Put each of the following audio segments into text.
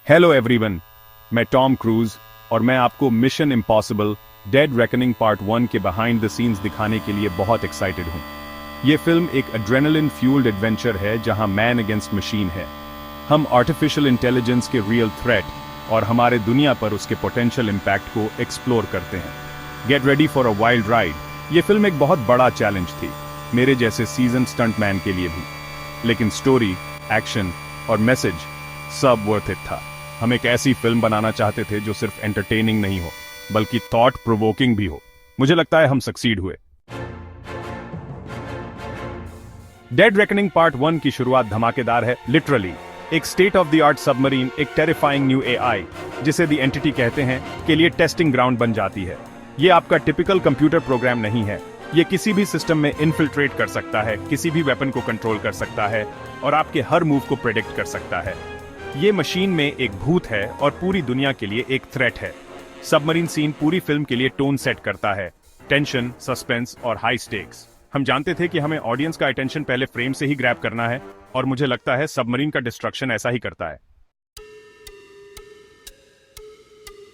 Hello everyone, मैं Tom cruise और मैं आपको mission impossible dead reckoning part 1 के बिहाइंड द सीन्स दिखाने के लिए बहुत एक्साइटेड हूं। ये फिल्म एक एड्रेनलिन फ्यूल्ड एडवेंचर है जहां मैन अगेंस्ट मशीन है। हम आर्टिफिशियल इंटेलिजेंस के रियल थ्रेट और हमारे दुनिया पर उसके पोटेंशियल इम्पैक्ट को एक्सप्लोर करते हैं। Get ready for a wild ride. ये फिल्म एक बहुत बड़ा चैलेंज थी, मेरे जैसे सीजन स्टंटमैन के लिए भी, लेकिन स्टोरी, एक्शन और मैसेज सब वर्थ इट था। हम एक ऐसी फिल्म बनाना चाहते थे जो सिर्फ एंटरटेनिंग नहीं हो बल्कि थॉट प्रोवोकिंग भी हो। मुझे लगता है हम सक्सीड हुए। डेड रेकनिंग पार्ट 1 की शुरुआत धमाकेदार है। लिटरली एक state of the art submarine एक टेरिफाइंग न्यू एआई, जिसे द एंटिटी कहते हैं, के लिए टेस्टिंग ग्राउंड बन जाती है। ये आपका टिपिकल कंप्यूटर प्रोग्राम नहीं है। ये किसी भी सिस्टम में इन्फिल्ट्रेट कर सकता है, किसी भी वेपन को कंट्रोल कर सकता है और आपके हर मूव को प्रेडिक्ट कर सकता है। ये मशीन में एक भूत है और पूरी दुनिया के लिए एक थ्रेट है। सबमरीन सीन पूरी फिल्म के लिए टोन सेट करता है, टेंशन, सस्पेंस और हाई स्टेक्स। हम जानते थे कि हमें ऑडियंस का अटेंशन पहले फ्रेम से ही ग्रैब करना है और मुझे लगता है सबमरीन का डिस्ट्रक्शन ऐसा ही करता है।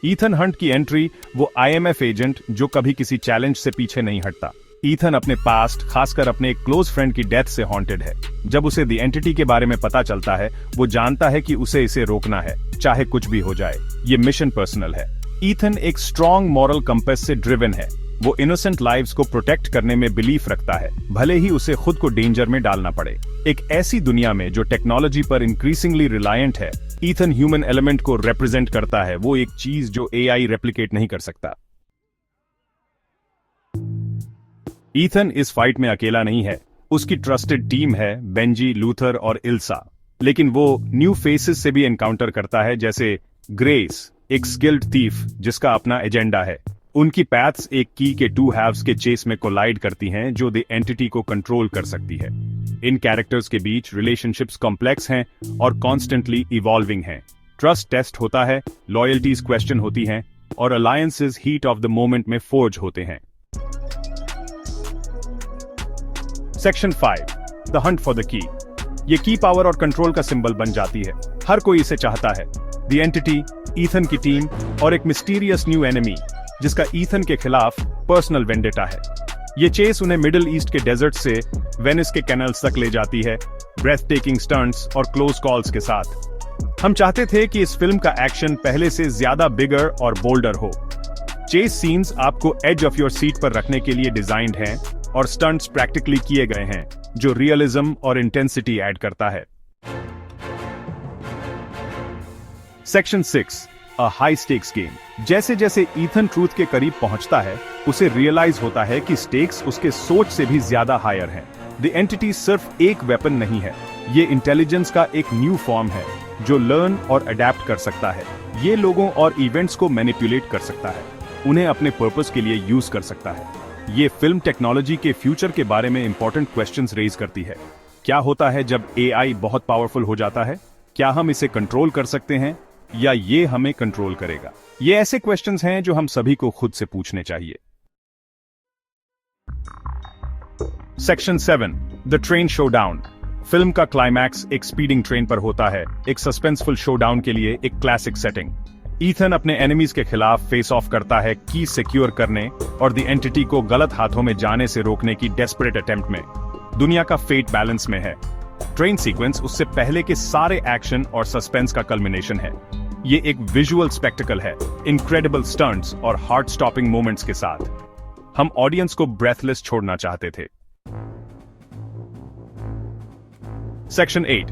ईथन हंट की एंट्री, वो आईएमएफ एजेंट जो कभी किसी चैलेंज से पीछे नहीं हटता। ईथन अपने पास्ट, खासकर अपने एक क्लोज फ्रेंड की डेथ से हॉन्टेड है। जब उसे द एंटिटी के बारे में पता चलता है, वो जानता है कि उसे इसे रोकना है, चाहे कुछ भी हो जाए। ये मिशन पर्सनल है। ईथन एक स्ट्रॉन्ग मॉरल कंपास से ड्रिवन है। वो इनोसेंट लाइव्स को प्रोटेक्ट करने में बिलीफ रखता है, भले ही उसे खुद को डेंजर में डालना पड़े। एक ऐसी दुनिया में जो टेक्नोलॉजी पर इंक्रीजिंगली रिलायंट है, ईथन ह्यूमन एलिमेंट को रिप्रेजेंट करता है, वो एक चीज जो एआई रेप्लिकेट नहीं कर सकता। ईथन इस फाइट में अकेला नहीं है। उसकी ट्रस्टेड टीम है, बेंजी, लूथर और इल्सा। लेकिन वो न्यू फेसेस से भी एनकाउंटर करता है, जैसे ग्रेस, एक स्किल्ड थीफ जिसका अपना एजेंडा है। उनकी पैथ्स एक की के टू हैव्स के चेस में कोलाइड करती हैं, जो द एंटिटी को कंट्रोल कर सकती है। इन कैरेक्टर्स के बीच रिलेशनशिप्स कॉम्प्लेक्स हैं और कॉन्स्टेंटली इवॉल्विंग हैं। ट्रस्ट टेस्ट होता है, लॉयल्टीज क्वेश्चन होती हैं और alliances heat of the moment में फोर्ज होते हैं। Section 5, the Hunt for the key. ये की पावर और कंट्रोल का सिंबल बन जाती है। हर कोई इसे चाहता है। द एंटिटी, ईथन की टीम और एक मिस्टीरियस न्यू एनिमी जिसका ईथन के खिलाफ पर्सनल वेंडेटा है। ये चेस उन्हें मिडिल ईस्ट के डेजर्ट से वेनिस के कैनल्स तक ले जाती है, ब्रेथ टेकिंग स्टंट्स और क्लोज कॉल्स के साथ। हम चाहते थे कि इस फिल्म का एक्शन पहले से ज्यादा बिगर और बोल्डर हो। चेस सीन्स आपको एज ऑफ योर सीट पर रखने के लिए डिजाइंड हैं और स्टंट्स प्रैक्टिकली किए गए हैं, जो रियलिज्म और इंटेंसिटी ऐड करता है। Section 6, a high stakes game. जैसे जैसे ईथन ट्रूथ के करीब पहुंचता है, उसे रियलाइज होता है कि स्टेक्स उसके सोच से भी ज्यादा हायर हैं। द एंटिटी सिर्फ एक वेपन नहीं है, ये इंटेलिजेंस का एक न्यू फॉर्म है जो लर्न और अडेप्ट कर सकता है। ये लोगों और इवेंट्स को मैनिपुलेट कर सकता है, उन्हें अपने पर्पस के लिए यूज कर सकता है। ये फिल्म टेक्नोलॉजी के फ्यूचर के बारे में इंपॉर्टेंट क्वेश्चंस रेज करती है। क्या होता है जब एआई बहुत पावरफुल हो जाता है? क्या हम इसे कंट्रोल कर सकते हैं या ये हमें कंट्रोल करेगा? ये ऐसे क्वेश्चंस हैं जो हम सभी को खुद से पूछने चाहिए। Section 7, the train showdown. Film का क्लाइमैक्स एक स्पीडिंग ट्रेन पर होता है, एक सस्पेंसफुल शोडाउन के लिए एक क्लासिक सेटिंग। ईथन अपने एनिमीज के खिलाफ फेस ऑफ करता है, की सिक्योर करने और द एंटिटी को गलत हाथों में जाने से रोकने की डेस्परेट अटेम्प्ट में। दुनिया का फेट बैलेंस में है। ट्रेन सीक्वेंस उससे पहले के सारे एक्शन और सस्पेंस का कल्मिनेशन है। ये एक विजुअल स्पेक्टिकल है, इनक्रेडिबल स्टंट्स और हार्ट स्टॉपिंग मोमेंट्स के साथ। हम ऑडियंस को ब्रेथलेस छोड़ना चाहते थे। Section 8,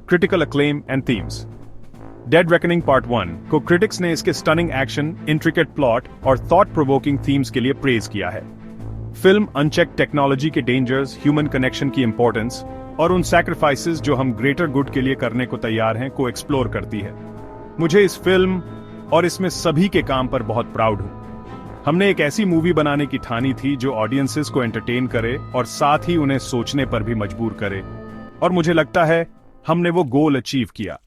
critical acclaim and themes. Dead reckoning part 1 को क्रिटिक्स ने इसके स्टनिंग एक्शन, इंट्रिकेट प्लॉट और थॉट प्रोवोकिंग थीम्स के लिए प्रेज किया है। फिल्म अनचेक टेक्नोलॉजी के डेंजर्स, ह्यूमन कनेक्शन की इंपॉर्टेंस और उन सैक्रिफाइसेस जो हम ग्रेटर गुड के लिए करने को तैयार हैं को एक्सप्लोर करती है। मुझे इस फिल्म और इसमें सभी के काम पर बहुत प्राउड हूं। हमने एक ऐसी मूवी बनाने की ठानी थी जो ऑडियंसेस को एंटरटेन करे और साथ ही उन्हें सोचने पर भी मजबूर करे, और मुझे लगता है हमने वो गोल अचीव किया।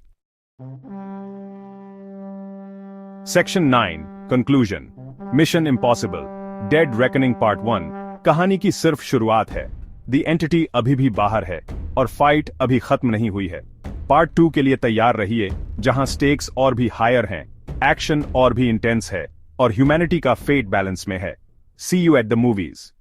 Section 9, conclusion. Mission impossible dead reckoning part 1 कहानी की सिर्फ शुरुआत है। द एंटिटी अभी भी बाहर है और फाइट अभी खत्म नहीं हुई है। पार्ट 2 के लिए तैयार रहिए, जहां स्टेक्स और भी हायर हैं, एक्शन और भी इंटेंस है, और ह्यूमैनिटी का फेट बैलेंस में है। सी यू एट द मूवीज।